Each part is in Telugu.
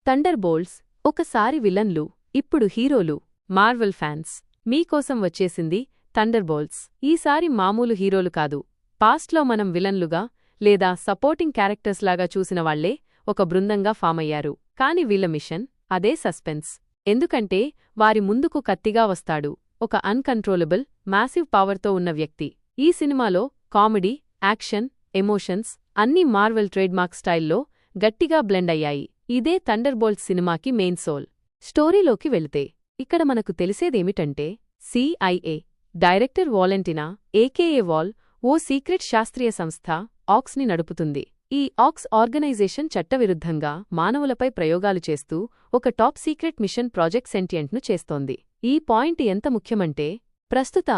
థండర్బోల్ట్స్ ఒకసారి విలన్లు ఇప్పుడు హీరోలు. మార్వెల్ ఫ్యాన్స్ మీకోసం వచ్చేసింది థండర్బోల్ట్స్. ఈసారి మామూలు హీరోలు కాదు, పాస్ట్లో మనం విలన్లుగా లేదా సపోర్టింగ్ క్యారెక్టర్స్ లాగా చూసిన వాళ్లే ఒక బృందంగా ఫామయ్యారు. కాని వీళ్ల మిషన్ అదే సస్పెన్స్. ఎందుకంటే వారి ముందుకు కత్తిగా వస్తాడు ఒక అన్కంట్రోలబుల్ మ్యాసివ్ పవర్తో ఉన్న వ్యక్తి. ఈ సినిమాలో కామెడీ, యాక్షన్, ఎమోషన్స్ అన్నీ మార్వెల్ ట్రేడ్మార్క్ స్టైల్లో గట్టిగా బ్లెండ్ అయ్యాయి. ఇదే థండర్బోల్ట్స్ సినిమాకి మెయిన్ సోల్. స్టోరీలోకి వెళితే ఇక్కడ మనకు తెలిసేదేమిటంటే CIA డైరెక్టర్ వాలెంటినా ఏకేఏ వాల్ ఓ సీక్రెట్ శాస్త్రీయ సంస్థ ఆక్స్ని నడుపుతుంది. ఈ ఆక్స్ ఆర్గనైజేషన్ చట్టవిరుద్ధంగా మానవులపై ప్రయోగాలు చేస్తూ ఒక టాప్ సీక్రెట్ మిషన్ ప్రాజెక్ట్ సెంటియంట్ను చేస్తోంది. ఈ పాయింట్ ఎంత ముఖ్యమంటే ప్రస్తుత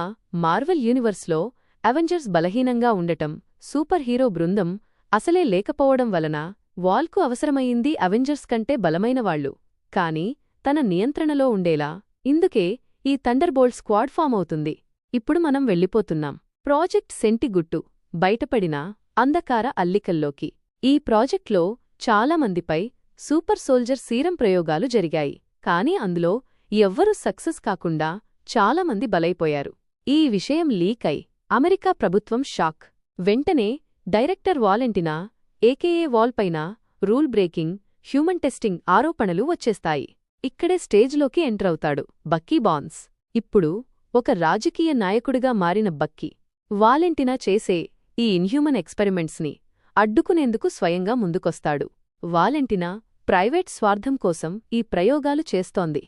మార్వెల్ యూనివర్స్లో అవెంజర్స్ బలహీనంగా ఉండటం, సూపర్ హీరో బృందం అసలే లేకపోవడం వలన వాల్కు అవసరమయ్యింది అవెంజర్స్ కంటే బలమైనవాళ్లు, కాని తన నియంత్రణలో ఉండేలా. ఇందుకే ఈ థండర్బోల్ట్ స్క్వాడ్ ఫామ్ అవుతుంది. ఇప్పుడు మనం వెళ్ళిపోతున్నాం ప్రాజెక్ట్ సెంటిగుట్టు బయటపడిన అంధకార అల్లికల్లోకి. ఈ ప్రాజెక్ట్లో చాలామందిపై సూపర్ సోల్జర్ సీరం ప్రయోగాలు జరిగాయి, కాని అందులో ఎవ్వరూ సక్సెస్ కాకుండా చాలామంది బలైపోయారు. ఈ విషయం లీక్ అయి అమెరికా ప్రభుత్వం షాక్. వెంటనే డైరెక్టర్ వాలెంటినా ఏకేఏ వాల్ పైన రూల్ బ్రేకింగ్, హ్యూమన్ టెస్టింగ్ ఆరోపణలు వచ్చేస్తాయి. ఇక్కడే స్టేజ్లోకి ఎంటరవుతాడు బక్కీ బార్న్స్. ఇప్పుడు ఒక రాజకీయ నాయకుడిగా మారిన బక్కీ వాలెంటినా చేసే ఈ ఇన్హ్యూమన్ ఎక్స్పెరిమెంట్స్ని అడ్డుకునేందుకు స్వయంగా ముందుకొస్తాడు. వాలెంటినా ప్రైవేట్ స్వార్థం కోసం ఈ ప్రయోగాలు చేస్తోంది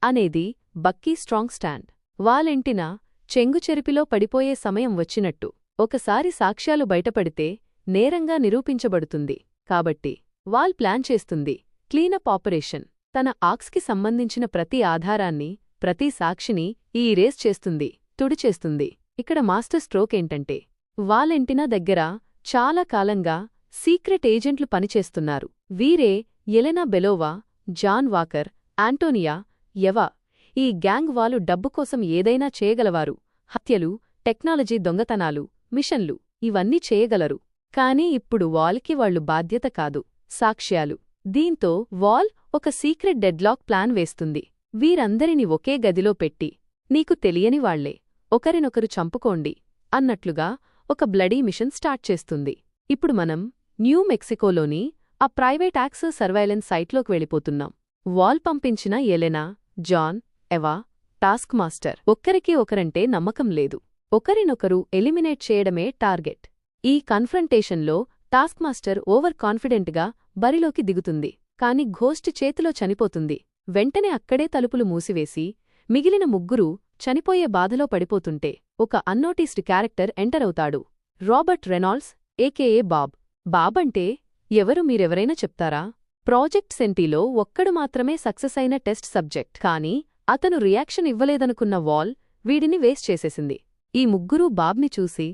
అనేది బక్కీ స్ట్రాంగ్ స్టాండ్. వాలెంటినా చెంగుచెరిపిలో పడిపోయే సమయం వచ్చినట్టు. ఒకసారి సాక్ష్యాలు బయటపడితే నేరంగా నిరూపించబడుతుంది. కాబట్టి వాల్ ప్లాన్ చేస్తుంది క్లీనప్ ఆపరేషన్. తన ఆక్స్కి సంబంధించిన ప్రతి ఆధారాన్ని, ప్రతి సాక్షిని ఈ రేస్ చేస్తుంది, తుడిచేస్తుంది. ఇక్కడ మాస్టర్ స్ట్రోక్ ఏంటంటే వాలెంటినా దగ్గర చాలా కాలంగా సీక్రెట్ ఏజెంట్లు పనిచేస్తున్నారు. వీరే Elena Belova, John Walker, Antonia Eva. ఈ గ్యాంగ్ వాళ్ళు డబ్బు కోసం ఏదైనా చేయగలవారు. హత్యలు, టెక్నాలజీ దొంగతనాలు, మిషన్లు ఇవన్నీ చేయగలరు. కాని ఇప్పుడు వాల్కి వాళ్లు బాధ్యత కాదు, సాక్ష్యాలు. దీంతో వాల్ ఒక సీక్రెట్ డెడ్లాక్ ప్లాన్ వేస్తుంది. వీరందరిని ఒకే గదిలో పెట్టి నీకు తెలియని వాళ్లే, ఒకరినొకరు చంపుకోండి అన్నట్లుగా ఒక బ్లడీ మిషన్ స్టార్ట్ చేస్తుంది. ఇప్పుడు మనం న్యూ మెక్సికోలోని ఆ ప్రైవేట్ యాక్సెస్ సర్వైలెన్స్ సైట్లోకి వెళ్ళిపోతున్నాం. వాల్ పంపించిన ఎలెనా, జాన్, ఎవా, టాస్క్ మాస్టర్ ఒక్కరికి ఒకరంటే నమ్మకం లేదు. ఒకరినొకరు ఎలిమినేట్ చేయడమే టార్గెట్. ఈ కన్ఫ్రంటేషన్లో టాస్క్ మాస్టర్ ఓవర్ కాన్ఫిడెంట్గా బరిలోకి దిగుతుంది. కాని ఘోస్ట్ చేతిలో చనిపోతుంది. వెంటనే అక్కడే తలుపులు మూసివేసి మిగిలిన ముగ్గురూ చనిపోయే బాధలో పడిపోతుంటే ఒక అన్నోటీస్డ్ క్యారెక్టర్ ఎంటరవుతాడు. Robert Reynolds AKA Bob. Bob అంటే ఎవరు మీరెవరైనా చెప్తారా? ప్రాజెక్ట్ సెంటీలో ఒక్కడు మాత్రమే సక్సెస్ అయిన టెస్ట్ సబ్జెక్ట్. కాని అతను రియాక్షన్ ఇవ్వలేదనుకున్న వాల్ వీడిని వేస్ట్ చేసేసింది. ఈ ముగ్గురూ బాబ్ని చూసి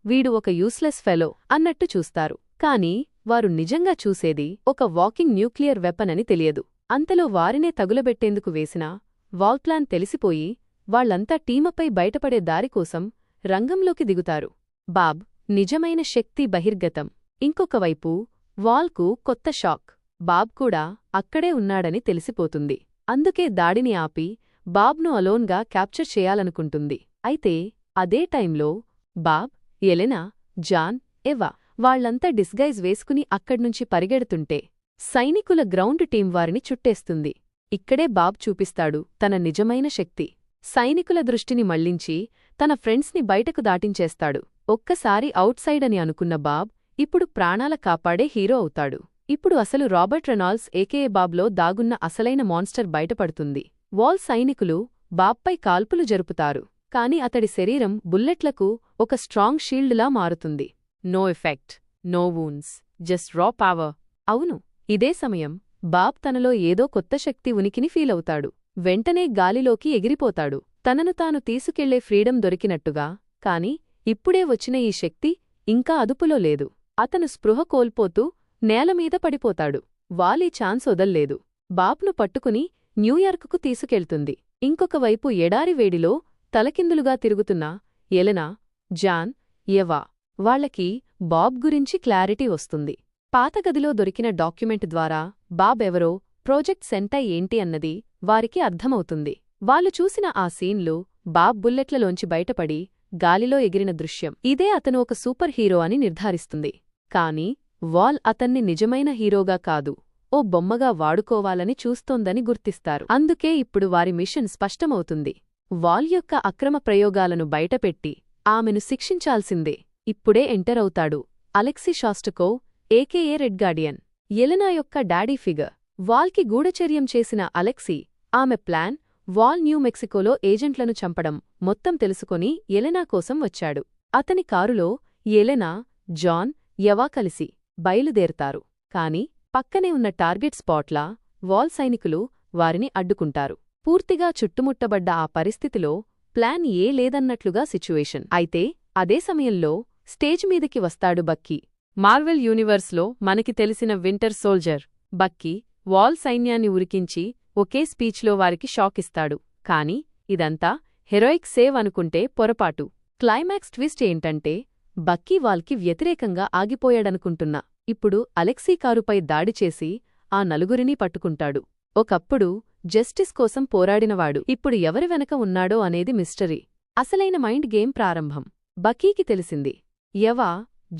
వీడు ఒక యూస్లెస్ ఫెలో అన్నట్టు చూస్తారు. కాని వారు నిజంగా చూసేది ఒక వాకింగ్ న్యూక్లియర్ వెపన్ అని తెలియదు. అంతలో వారినే తగులబెట్టేందుకు వేసిన వాల్ ప్లాన్ తెలిసిపోయి వాళ్లంతా టీమపై బయటపడే దారికోసం రంగంలోకి దిగుతారు. బాబ్ నిజమైన శక్తి బహిర్గతం. ఇంకొకవైపు వాల్కు కొత్త షాక్. బాబ్ కూడా అక్కడే ఉన్నాడని తెలిసిపోతుంది. అందుకే దాడిని ఆపి బాబ్ను అలోన్గా క్యాప్చర్ చేయాలనుకుంటుంది. అయితే అదే టైంలో బాబ్, ఎలెనా, జాన్, ఎవా వాళ్లంతా డిస్గైజ్ వేసుకుని అక్కడ్నుంచి పరిగెడుతుంటే సైనికుల గ్రౌండ్ టీం వారిని చుట్టేస్తుంది. ఇక్కడే బాబ్ చూపిస్తాడు తన నిజమైన శక్తి. సైనికుల దృష్టిని మళ్లించి తన ఫ్రెండ్స్ని బయటకు దాటించేస్తాడు. ఒక్కసారి ఔట్ సైడ్ అని అనుకున్న బాబ్ ఇప్పుడు ప్రాణాల కాపాడే హీరో అవుతాడు. ఇప్పుడు అసలు రాబర్ట్ రెనాల్డ్స్ ఏకేఏ బాబ్లో దాగున్న అసలైన మాన్స్టర్ బయటపడుతుంది. వాల్ సైనికులు బాబ్పై కాల్పులు జరుపుతారు. కాని అతడి శరీరం బుల్లెట్లకు ఒక స్ట్రాంగ్ షీల్డ్లా మారుతుంది. No effect, no wounds, just raw power. అవును, ఇదే సమయం బాబ్ తనలో ఏదో కొత్త శక్తి ఉనికిని ఫీలవుతాడు. వెంటనే గాలిలోకి ఎగిరిపోతాడు, తనను తాను తీసుకెళ్లే ఫ్రీడమ్ దొరికినట్టుగా. కాని ఇప్పుడే వచ్చిన ఈ శక్తి ఇంకా అదుపులో లేదు. అతను స్పృహ కోల్పోతూ నేలమీద పడిపోతాడు. వాలీ ఛాన్స్ వదల్లేదు. బాబ్ను పట్టుకుని న్యూయార్కుకు తీసుకెళ్తుంది. ఇంకొకవైపు ఎడారి వేడిలో తలకిందులుగా తిరుగుతున్న ఎలెనా, జాన్, ఎవా వాళ్లకి బాబ్ గురించి క్లారిటీ వస్తుంది. పాతగదిలో దొరికిన డాక్యుమెంట్ ద్వారా బాబ్ ఎవరో, ప్రాజెక్ట్ సెంటై ఏంటి అన్నది వారికి అర్థమవుతుంది. వాళ్ళు చూసిన ఆ సీన్లు బాబ్ బుల్లెట్లలోంచి బయటపడి గాలిలో ఎగిరిన దృశ్యం. ఇదే అతను ఒక సూపర్ హీరో అని నిర్ధారిస్తుంది. కాని వాల్ అతన్ని నిజమైన హీరోగా కాదు, ఓ బొమ్మగా వాడుకోవాలని చూస్తోందని గుర్తిస్తారు. అందుకే ఇప్పుడు వారి మిషన్ స్పష్టమవుతుంది. వాల్ యొక్క అక్రమ ప్రయోగాలను బయటపెట్టి ఆమెను శిక్షించాల్సిందే. ఇప్పుడే ఎంటర్ అవుతాడు అలెక్సీ షాస్టకోవ్, ఏకేఏ రెడ్ గార్డియన్, యెలెనా యొక్క డాడీ ఫిగర్. వాల్కి గూఢచర్యం చేసిన అలెక్సీ, ఆమె ప్లాన్, వాల్ న్యూ మెక్సికోలో ఏజెంట్లను చంపడం మొత్తం తెలుసుకొని యెలెనా కోసం వచ్చాడు. అతని కారులో యెలెనా, జాన్, ఎవా కలిసి బయలుదేరతారు. కాని పక్కనే ఉన్న టార్గెట్ స్పాట్లా వాల్ సైనికులు వారిని అడ్డుకుంటారు. పూర్తిగా చుట్టుముట్టబడ్డ ఆ పరిస్థితిలో ప్లాన్ ఏ లేదన్నట్లుగా సిచ్యువేషన్. అయితే అదే సమయంలో స్టేజ్ మీదికి వస్తాడు బక్కీ. మార్వెల్ యూనివర్స్లో మనకి తెలిసిన వింటర్ సోల్జర్ బక్కీ వాల్ సైన్యాన్ని ఉరికించి ఒకే స్పీచ్లో వారికి షాకిస్తాడు. కాని ఇదంతా హెరోయిక్ సేవ్ అనుకుంటే పొరపాటు. క్లైమాక్స్ ట్విస్ట్ ఏంటంటే బక్కీ వాల్కి వ్యతిరేకంగా ఆగిపోయాడనుకుంటున్నా. ఇప్పుడు అలెక్సీ కారుపై దాడి చేసి ఆ నలుగురినీ పట్టుకుంటాడు. ఒకప్పుడు జస్టిస్ కోసం పోరాడినవాడు ఇప్పుడు ఎవరి వెనక ఉన్నాడో అనేది మిస్టరీ. అసలైన మైండ్ గేమ్ ప్రారంభం. బక్కీకి తెలిసింది, ఎవా,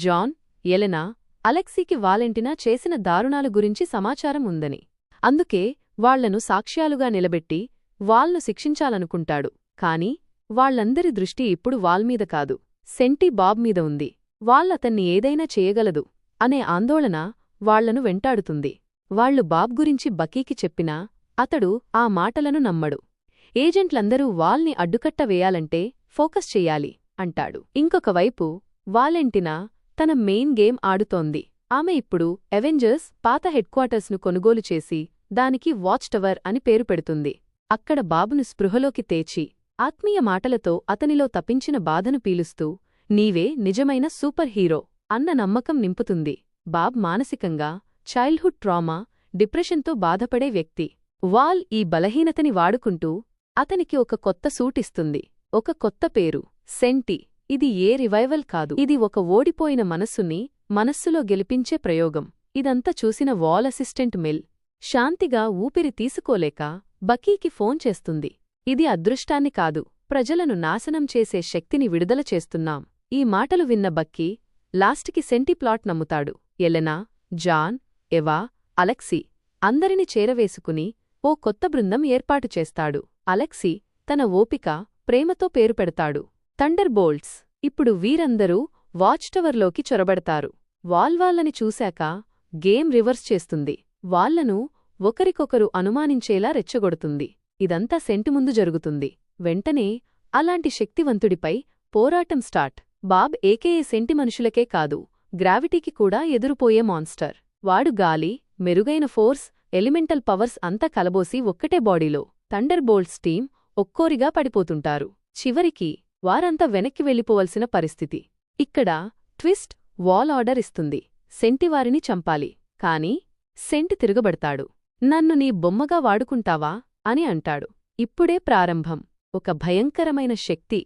జాన్, యెలెనా, అలెక్సీకి వాలెంటినా చేసిన దారుణాల గురించి సమాచారం ఉందని. అందుకే వాళ్లను సాక్ష్యాలుగా నిలబెట్టి వాల్ను శిక్షించాలనుకుంటాడు. కాని వాళ్లందరి దృష్టి ఇప్పుడు వాల్మీద కాదు, సెంటి బాబ్ మీద ఉంది. వాళ్ళతన్ని ఏదైనా చేయగలదు అనే ఆందోళన వాళ్లను వెంటాడుతుంది. వాళ్లు బాబ్ గురించి బక్కీకి చెప్పినా అతడు ఆ మాటలను నమ్మడు. ఏజెంట్లందరూ వాల్ని అడ్డుకట్ట వేయాలంటే ఫోకస్ చెయ్యాలి అంటాడు. ఇంకొకవైపు వాలెంటినా తన మెయిన్ గేమ్ ఆడుతోంది. ఆమె ఇప్పుడు అవెంజర్స్ పాత హెడ్క్వార్టర్స్ను కొనుగోలు చేసి దానికి వాచ్ టవర్ అని పేరు పెడుతుంది. అక్కడ బాబును స్పృహలోకి తేచి ఆత్మీయ మాటలతో అతనిలో తప్పించిన బాధను పీలుస్తూ నీవే నిజమైన సూపర్ హీరో అన్న నమ్మకం నింపుతుంది. బాబ్ మానసికంగా చైల్డ్హుడ్ ట్రామా, డిప్రెషన్తో బాధపడే వ్యక్తి. వాల్ ఈ బలహీనతని వాడుకుంటూ అతనికి ఒక కొత్త సూటిస్తుంది, ఒక కొత్త పేరు, సెంటి. ఇది ఏ రివైవల్ కాదు, ఇది ఒక ఓడిపోయిన మనస్సులో గెలిపించే ప్రయోగం. ఇదంతా చూసిన వాల్ అసిస్టెంట్ మిల్ శాంతిగా ఊపిరి తీసుకోలేక బక్కీకి ఫోన్ చేస్తుంది. ఇది అదృష్టాన్ని కాదు, ప్రజలను నాశనం చేసే శక్తిని విడుదల చేస్తున్నాం. ఈ మాటలు విన్న బక్కీ లాస్ట్కి సెంటి ప్లాట్ నమ్ముతాడు. యెలెనా, జాన్, ఎవా, అలెక్సీ అందరిని చేరవేసుకుని ఓ కొత్త బృందం ఏర్పాటు చేస్తాడు. అలెక్సీ తన ఓపిక, ప్రేమతో పేరు పెడతాడు థండర్ బోల్ట్స్. ఇప్పుడు వీరందరూ వాచ్ టవర్లోకి చొరబడతారు. వాల్వాళ్ళని చూశాక గేమ్ రివర్స్ చేస్తుంది. వాళ్లను ఒకరికొకరు అనుమానించేలా రెచ్చగొడుతుంది. ఇదంతా సెంటి ముందు జరుగుతుంది. వెంటనే అలాంటి శక్తివంతుడిపై పోరాటం స్టార్ట్. బాబ్ ఏకేఏ సెంటి మనుషులకే కాదు, గ్రావిటీకి కూడా ఎదురుపోయే మాన్స్టర్. వాడు గాలి, మెరుగైన ఫోర్స్, ఎలిమెంటల్ పవర్స్ అంతా కలబోసి ఒక్కటే బాడీలో. థండర్ బోల్ట్స్ టీం ఒక్కోరిగా పడిపోతుంటారు. చివరికి వారంతా వెనక్కి వెళ్ళిపోవలసిన పరిస్థితి. ఇక్కడ ట్విస్ట్, వాల్ ఆర్డర్ ఇస్తుంది, సెంటివారిని చంపాలి. కాని సెంటి తిరగబడతాడు. నన్ను నీ బొమ్మగా వాడుకుంటావా అని అంటాడు. ఇప్పుడే ప్రారంభం. ఒక భయంకరమైన శక్తి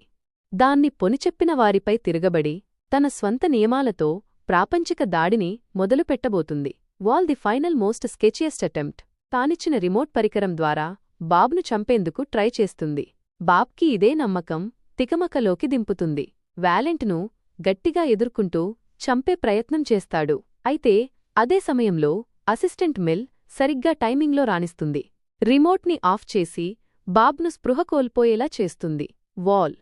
దాన్ని పొనిచెప్పిన వారిపై తిరగబడి తన స్వంత నియమాలతో ప్రాపంచిక దాడిని మొదలుపెట్టబోతుంది. Val the final most sketchiest attempt. తానిచ్చిన రిమోట్ పరికరం ద్వారా బాబ్ను చంపేందుకు ట్రై చేస్తుంది. బాబ్కి ఇదే నమ్మకం తికమకలోకి దింపుతుంది. వాలెంట్ను గట్టిగా ఎదుర్కొంటూ చంపే ప్రయత్నం చేస్తాడు. అయితే అదే సమయంలో అసిస్టెంట్ మిల్ సరిగ్గా టైమింగ్లో రాణిస్తుంది. రిమోట్ని ఆఫ్ చేసి బాబ్ను స్పృహ కోల్పోయేలా చేస్తుంది. వాల్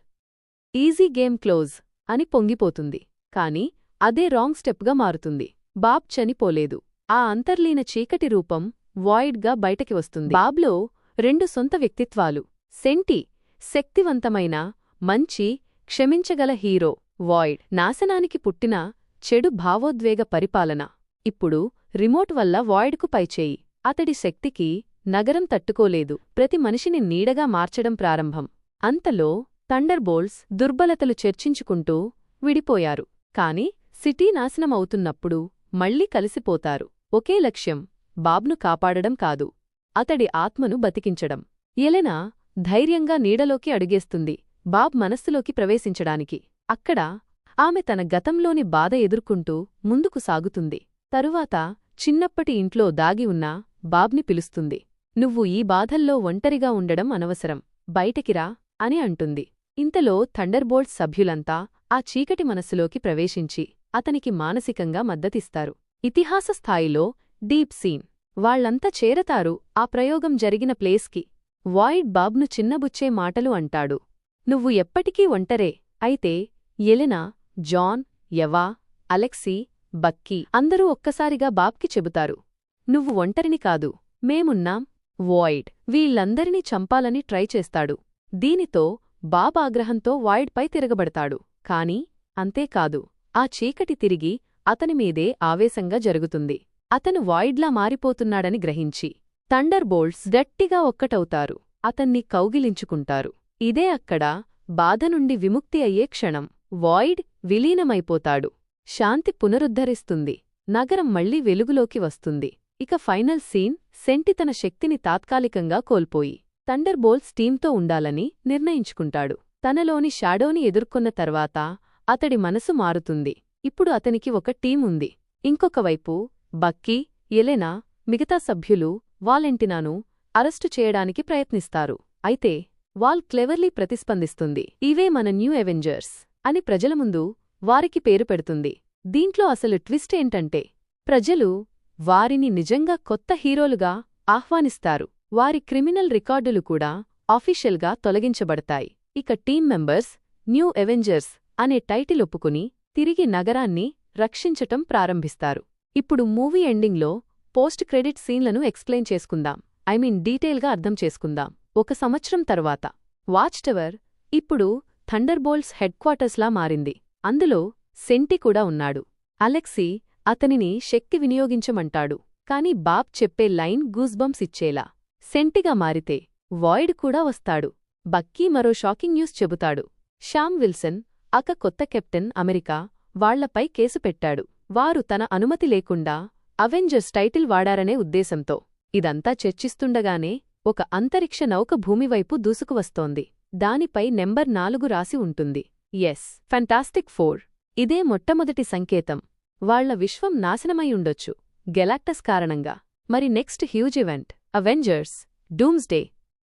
ఈజీ గేమ్ క్లోజ్ అని పొంగిపోతుంది. కాని అదే రాంగ్ స్టెప్గా మారుతుంది. బాబ్ చనిపోలేదు. ఆ అంతర్లీన చీకటి రూపం వాయిడ్గా బయటకి వస్తుంది. బాబ్లో రెండు సొంత వ్యక్తిత్వాలు. సెంటి శక్తివంతమైన, మంచి, క్షమించగల హీరో. వాయిడ్ నాశనానికి పుట్టిన చెడు భావోద్వేగ పరిపాలన. ఇప్పుడు రిమోట్ వల్ల వాయిడ్కు పైచేయి. అతడి శక్తికి నగరం తట్టుకోలేదు. ప్రతి మనిషిని నీడగా మార్చడం ప్రారంభం. అంతలో థండర్ బోల్ట్స్ దుర్బలతలు చర్చించుకుంటూ విడిపోయారు. కాని సిటీ నాశనమవుతున్నప్పుడు మళ్లీ కలిసిపోతారు. ఒకే లక్ష్యం, బాబ్ను కాపాడడం కాదు, అతడి ఆత్మను బతికించడం. యెలెనా ధైర్యంగా నీడలోకి అడుగేస్తుంది బాబ్ మనస్సులోకి ప్రవేశించడానికి. అక్కడ ఆమె తన గతంలోని బాధ ఎదుర్కొంటూ ముందుకు సాగుతుంది. తరువాత చిన్నప్పటి ఇంట్లో దాగి ఉన్న బాబ్ని పిలుస్తుంది. నువ్వు ఈ బాధల్లో ఒంటరిగా ఉండడం అనవసరం, బయటకిరా అని అంటుంది. ఇంతలో థండర్బోల్ట్స్ సభ్యులంతా ఆ చీకటి మనస్సులోకి ప్రవేశించి అతనికి మానసికంగా మద్దతిస్తారు. ఇతిహాస స్థాయిలో డీప్ సీన్. వాళ్లంతా చేరతారు ఆ ప్రయోగం జరిగిన ప్లేస్కి. వాయిడ్ బాబ్ను చిన్నబుచ్చే మాటలు అంటాడు. నువ్వు ఎప్పటికీ ఒంటరే. అయితే ఎలెనా, జాన్, ఎవా, అలెక్సీ, బక్కీ అందరూ ఒక్కసారిగా బాబ్కి చెబుతారు, నువ్వు ఒంటరిని కాదు, మేమున్నాం. వాయిడ్ వీళ్ళందరినీ చంపాలని ట్రై చేస్తాడు. దీనితో బాబ్ ఆగ్రహంతో వాయిడ్పై తిరగబడతాడు. కాని అంతేకాదు, ఆ చీకటి తిరిగి అతనిమీదే ఆవేశంగా జరుగుతుంది. అతను వాయిడ్లా మారిపోతున్నాడని గ్రహించి థండర్బోల్ట్స్ గట్టిగా ఒక్కటవుతారు. అతన్ని కౌగిలించుకుంటారు. ఇదే అక్కడ బాధ నుండి విముక్తి అయ్యే క్షణం. వాయిడ్ విలీనమైపోతాడు. శాంతి పునరుద్ధరిస్తుంది. నగరం మళ్లీ వెలుగులోకి వస్తుంది. ఇక ఫైనల్ సీన్. సెంటి తన శక్తిని తాత్కాలికంగా కోల్పోయి థండర్బోల్ట్స్ టీంతో ఉండాలని నిర్ణయించుకుంటాడు. తనలోని షాడోని ఎదుర్కొన్న తర్వాత అతడి మనసు మారుతుంది. ఇప్పుడు అతనికి ఒక టీం ఉంది. ఇంకొకవైపు బక్కీ, ఎలెనా, మిగతా సభ్యులు వాలెంటినాను అరెస్టు చేయడానికి ప్రయత్నిస్తారు. అయితే వాల్ క్లెవర్లీ ప్రతిస్పందిస్తుంది. ఇవే మన న్యూ అవెంజర్స్ అని ప్రజల ముందు వారికి పేరు పెడుతుంది. దీంట్లో అసలు ట్విస్ట్ ఏంటంటే ప్రజలు వారిని నిజంగా కొత్త హీరోలుగా ఆహ్వానిస్తారు. వారి క్రిమినల్ రికార్డులు కూడా ఆఫీషియల్గా తొలగించబడతాయి. ఇక టీం మెంబర్స్ న్యూ అవెంజర్స్ అనే టైటిల్ ఒప్పుకుని తిరిగి నగరాన్ని రక్షించటం ప్రారంభిస్తారు. ఇప్పుడు మూవీ ఎండింగ్లో పోస్ట్ క్రెడిట్ సీన్లను ఎక్స్ప్లెయిన్ చేసుకుందాం. డీటెయిల్గా అర్థం చేసుకుందాం. 1 సంవత్సరం తరువాత వాచ్ టవర్ ఇప్పుడు థండర్బోల్ట్స్ హెడ్ క్వార్టర్స్లా మారింది. అందులో సెంటి కూడా ఉన్నాడు. అలెక్సీ అతనిని శక్తి వినియోగించమంటాడు. కాని బాబ్ చెప్పే లైన్ గూస్బంప్స్ ఇచ్చేలా. సెంటిగా మారితే వాయిడ్ కూడా వస్తాడు. బక్కీ మరో షాకింగ్ న్యూస్ చెబుతాడు. శామ్ విల్సన్ అక కొత్త కెప్టెన్ అమెరికా వాళ్లపై కేసు పెట్టాడు. వారు తన అనుమతి లేకుండా అవెంజర్స్ టైటిల్ వాడారనే ఉద్దేశంతో. ఇదంతా చర్చిస్తుండగానే ఒక అంతరిక్ష నౌక భూమివైపు దూసుకువస్తోంది. దానిపై నెంబర్ 4 రాసి ఉంటుంది. Yes, fantastic 4. ఇదే మొట్టమొదటి సంకేతం. వాళ్ల విశ్వం నాశనమైయుండొచ్చు గెలాక్టస్ కారణంగా. మరి next huge event Avengers doomsday.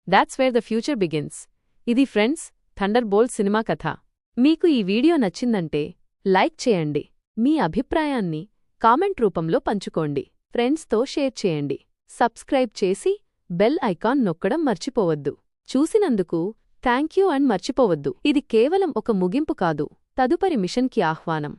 That's where the future begins. ఇది ఫ్రెండ్స్ థండర్బోల్ట్స్ సినిమా కథ. మీకు ఈ వీడియో నచ్చిందంటే లైక్ చేయండి. మీ అభిప్రాయాన్ని కామెంట్ రూపంలో పంచుకోండి. ఫ్రెండ్స్తో షేర్ చేయండి. సబ్స్క్రైబ్ చేసి బెల్ ఐకాన్ నొక్కడం మర్చిపోవద్దు. చూసినందుకు థాంక్యూ అండ్ మర్చిపోవద్దు. ఇది కేవలం ఒక ముగింపు కాదు, తదుపరి మిషన్కి ఆహ్వానం.